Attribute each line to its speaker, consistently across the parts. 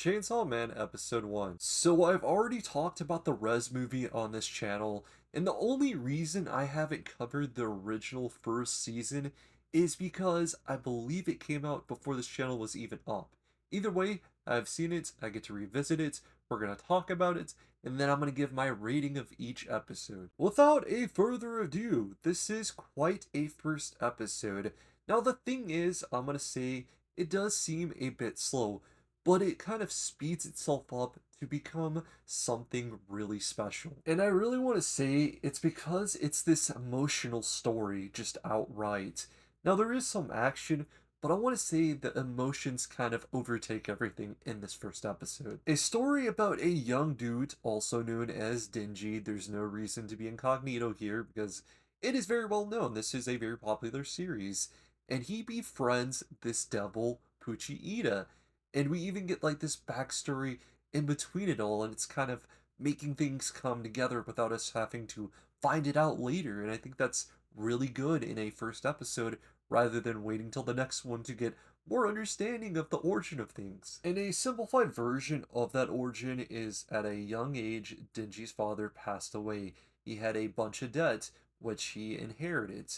Speaker 1: Chainsaw Man Episode 1. So I've already talked about the Res movie on this channel, and the only reason I haven't covered the original first season is because I believe it came out before this channel was even up. Either way, I've seen it, I get to revisit it, we're going to talk about it, and then I'm going to give my rating of each episode. Without a further ado, this is quite a first episode. Now the thing is, I'm going to say it does seem a bit slow, but it kind of speeds itself up to become something really special. And I really want to say it's because it's this emotional story just outright. Now, there is some action, but I want to say the emotions kind of overtake everything in this first episode. A story about a young dude, also known as Denji. There's no reason to be incognito here because it is very well known. This is a very popular series. And he befriends this devil, Pucci Ida, and we even get like this backstory in between it all, and it's kind of making things come together without us having to find it out later. And I think that's really good in a first episode rather than waiting till the next one to get more understanding of the origin of things. And a simplified version of that origin is at a young age, Denji's father passed away. He had a bunch of debt, which he inherited.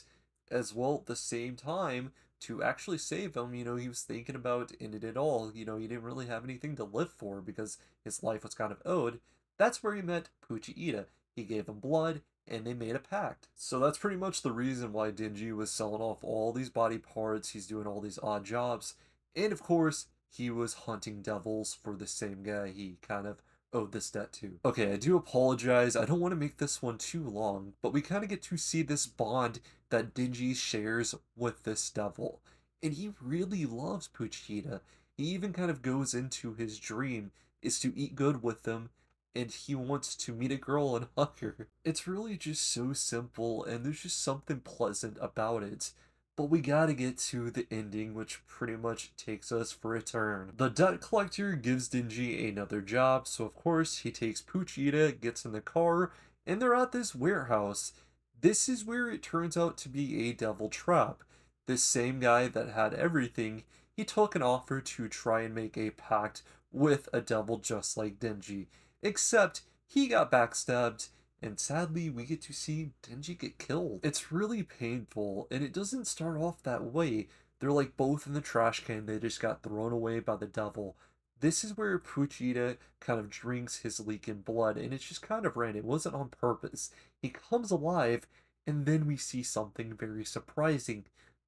Speaker 1: As well, at the same time, to actually save him, he was thinking about ending it all. He didn't really have anything to live for because his life was kind of owed. That's where he met Pucci Ida. He gave him blood, and they made a pact. So that's pretty much the reason why Denji was selling off all these body parts, he's doing all these odd jobs, and of course, he was hunting devils for the same guy he kind of owed this debt to. Okay, I do apologize, I don't want to make this one too long, but we kind of get to see this bond that Denji shares with this devil. And he really loves Pucci Ida. He even kind of goes into his dream is to eat good with them, and he wants to meet a girl and hug her. It's really just so simple, and there's just something pleasant about it. But we gotta get to the ending, which pretty much takes us for a turn. The debt collector gives Denji another job, so of course he takes Pucci Ida, gets in the car, and they're at this warehouse. This is where it turns out to be a devil trap. This same guy that had everything, he took an offer to try and make a pact with a devil just like Denji. Except he got backstabbed, and sadly we get to see Denji get killed. It's really painful, and it doesn't start off that way. They're like both in the trash can, they just got thrown away by the devil. This is where Pucci Ida kind of drinks his leaking blood, and it's just kind of random. It wasn't on purpose. He comes alive, and then we see something very surprising.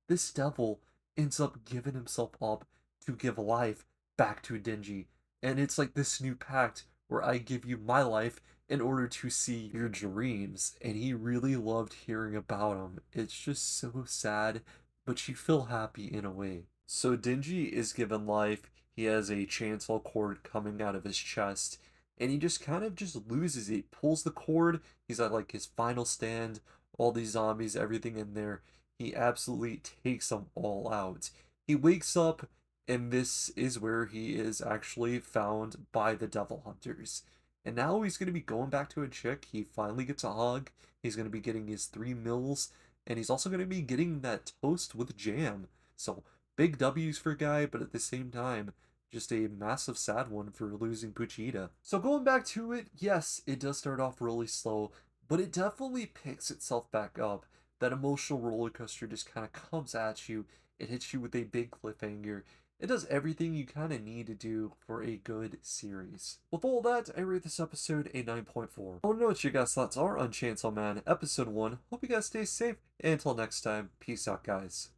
Speaker 1: This devil ends up giving himself up to give life back to Denji. And it's like this new pact where I give you my life in order to see your dreams. And he really loved hearing about him. It's just so sad, but you feel happy in a way. So Denji is given life. He has a chainsaw cord coming out of his chest, and he just kind of just loses it. Pulls the cord. He's at like his final stand. All these zombies, everything in there. He absolutely takes them all out. He wakes up, and this is where he is actually found by the devil hunters. And now he's going to be going back to a chick. He finally gets a hug. He's going to be getting his 3 meals, and he's also going to be getting that toast with jam. So big W's for Guy, but at the same time, just a massive sad one for losing Pucci Ida. So going back to it, yes, it does start off really slow, but it definitely picks itself back up. That emotional roller coaster just kind of comes at you. It hits you with a big cliffhanger. It does everything you kind of need to do for a good series. With all that, I rate this episode a 9.4. I want to know what your guys' thoughts are on Chainsaw Man Episode 1. Hope you guys stay safe, and until next time, peace out, guys.